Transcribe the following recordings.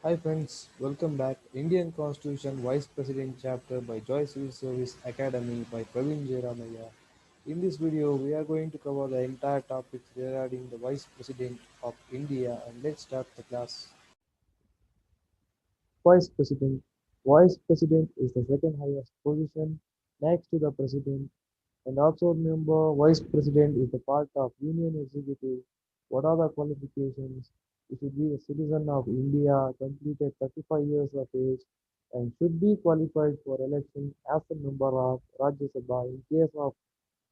Hi friends, welcome back. Indian Constitution Vice President Chapter by Joy Civil Service Academy by PRAVEEN JAYARAMAIAH. In this video, we are going to cover the entire topics regarding the Vice President of India, and let's start the class. Vice President. Vice President is the second highest position next to the President, and also remember Vice President is the part of Union Executive. What are the qualifications? He should be a citizen of India, completed 35 years of age, and should be qualified for election as a member of Rajya Sabha. In case of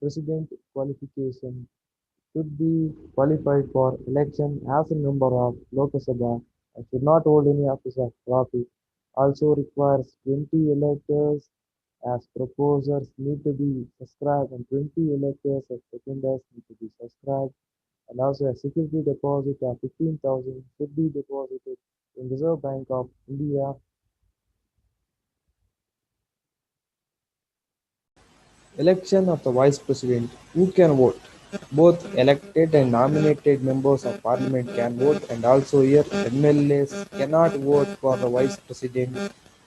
President qualification, should be qualified for election as a member of Lok Sabha and should not hold any office of office. Also requires 20 electors as proposers need to be subscribed and 20 electors as seconders need to be subscribed, and also a security deposit of 15,000 should be deposited in Reserve Bank of India. Election of the Vice President. Who can vote? Both elected and nominated members of parliament can vote, and also here MLAs cannot vote for the Vice President.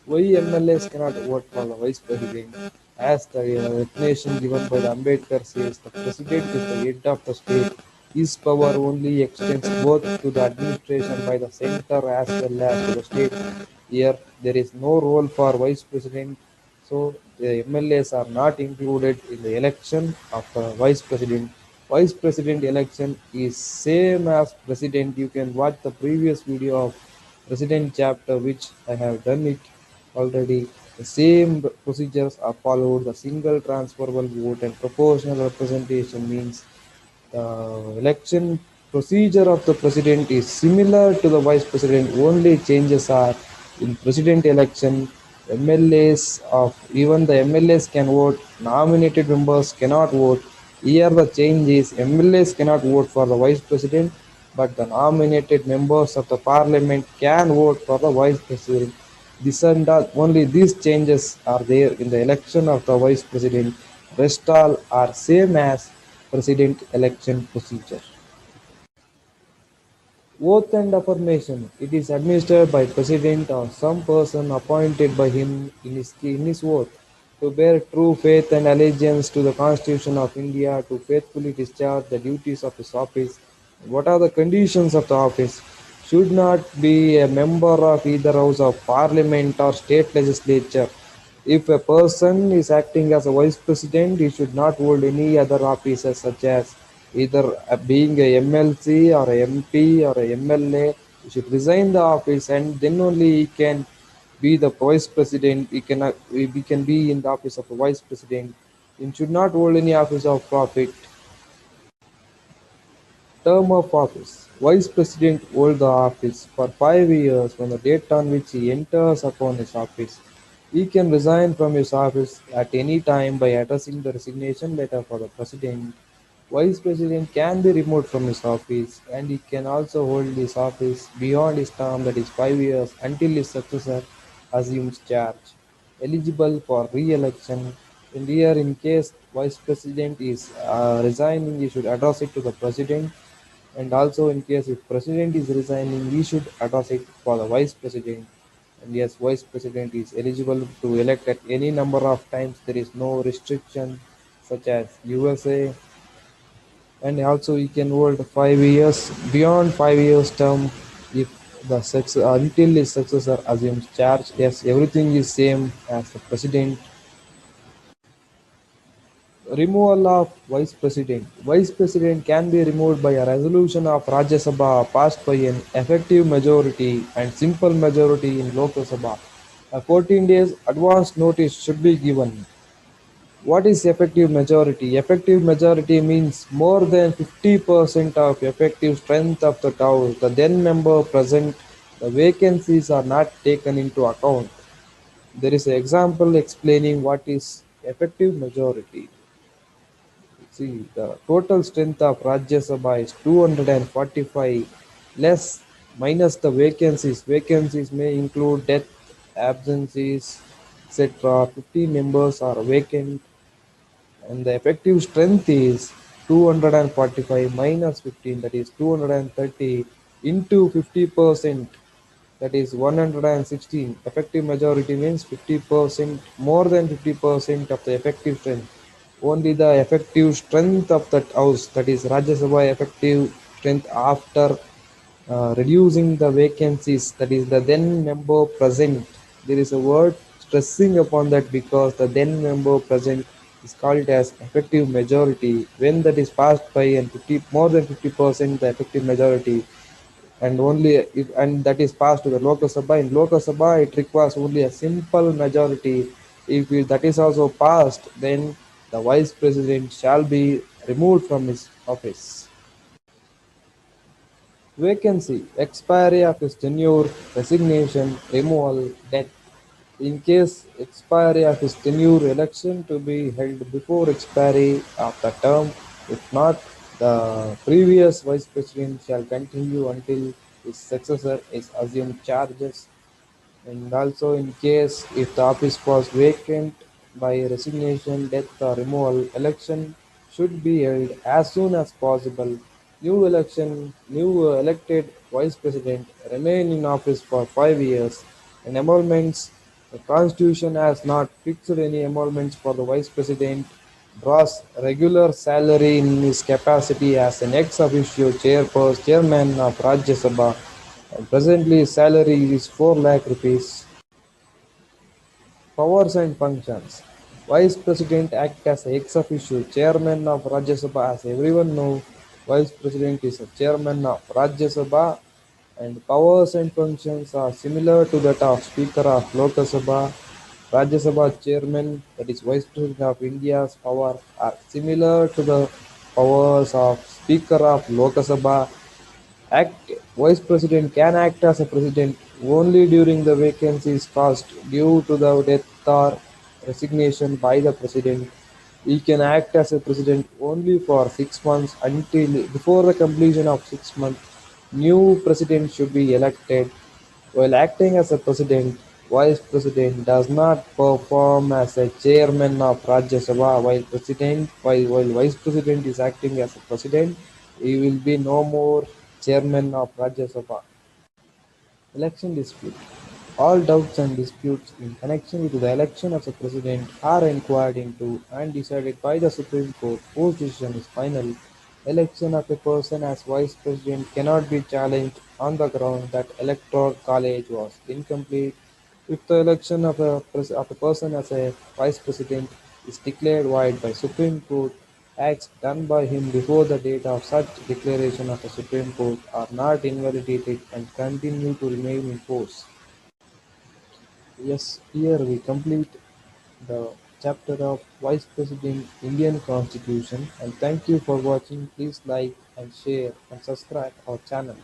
Why MLAs cannot vote for the Vice President? As the definition given by the Ambedkar says, the President is the head of the state. His power only extends both to the administration by the center as well as to the state. Here, there is no role for Vice President, so the MLAs are not included in the election of the Vice President. Vice President election is same as President. You can watch the previous video of President chapter which I have done it already. The same procedures are followed. The single transferable vote and proportional representation means the election procedure of the president is similar to the vice president. Only changes are in president election. MLAs of even the MLAs can vote. Nominated members cannot vote. Here the change is MLAs cannot vote for the vice president, but the nominated members of the parliament can vote for the vice president. This and that, only these changes are there in the election of the vice president. Rest all are same as president election procedure. Oath and affirmation. It is administered by president or some person appointed by him in his oath to bear true faith and allegiance to the Constitution of India, to faithfully discharge the duties of his office. What are the conditions of the office? Should not be a member of either House of Parliament or state legislature. If a person is acting as a vice president, he should not hold any other offices such as either being a MLC or a MP or a MLA. He should resign the office and then only he can be the vice president. He can be in the office of a vice president. He should not hold any office of profit. Term of office. Vice President holds the office for 5 years from the date on which he enters upon his office. He can resign from his office at any time by addressing the resignation letter for the President. Vice President can be removed from his office, and he can also hold his office beyond his term, that is 5 years, until his successor assumes charge. Eligible for re-election. In case Vice President is resigning, he should address it to the President, and also in case if president is resigning, we should address it for the vice president. And yes, vice president is eligible to elect at any number of times. There is no restriction such as USA, and also he can hold 5 years beyond 5 years term if the sex until his successor assumes charge. Yes, everything is same as the president. Removal of Vice President. Vice President can be removed by a resolution of Rajya Sabha passed by an effective majority and simple majority in Lok Sabha. A 14 days advance notice should be given. What is effective majority? Effective majority means more than 50% of effective strength of the House. The then member present, the vacancies are not taken into account. There is an example explaining what is effective majority. See, the total strength of Rajya Sabha is 245 less minus the vacancies. Vacancies may include death, absences, etc. 50 members are vacant, and the effective strength is 245 minus 15, that is 230 into 50%, that is 116. Effective majority means 50%, more than 50% of the effective strength. Only the effective strength of that house, that is Rajya Sabha effective strength after reducing the vacancies, that is the then member present. There is a word stressing upon that because the then member present is called as effective majority. When that is passed by and 50, more than 50% the effective majority, and only if, and that is passed to the Lok Sabha. In Lok Sabha, it requires only a simple majority. If that is also passed, then the vice president shall be removed from his office. Vacancy, expiry of his tenure, resignation, removal, death. In case expiry of his tenure, election to be held before expiry of the term. If not, the previous vice president shall continue until his successor is assumed charges. And also in case if the office was vacant by resignation, death or removal, election should be held as soon as possible. New elected vice president remain in office for 5 years. And emoluments, the constitution has not fixed any emoluments for the vice president. Draws regular salary in his capacity as an ex officio chairman of Rajya Sabha, and presently his salary is 4 lakh rupees. Powers and functions. Vice President act as ex officio chairman of Rajya Sabha. As everyone know, Vice President is a chairman of Rajya Sabha, and powers and functions are similar to that of Speaker of Lok Sabha. Rajya Sabha chairman, that is Vice President of India's power, are similar to the powers of Speaker of Lok Sabha. Act Vice President can act as a president only during the vacancies caused due to the death or resignation by the president. He can act as a president only for 6 months until before the completion of 6 months. New president should be elected. While acting as a president, vice president does not perform as a chairman of Rajya Sabha. While vice president is acting as a president, he will be no more chairman of Rajya Sabha. Election dispute. All doubts and disputes in connection with the election of the president are inquired into and decided by the Supreme Court, whose decision is final. Election of a person as vice president cannot be challenged on the ground that electoral college was incomplete. If the election of a person as a vice president is declared void by Supreme Court, acts done by him before the date of such declaration of the Supreme Court are not invalidated and continue to remain in force. Yes, here we complete the chapter of Vice President Indian Constitution, and thank you for watching. Please like and share and subscribe our channel.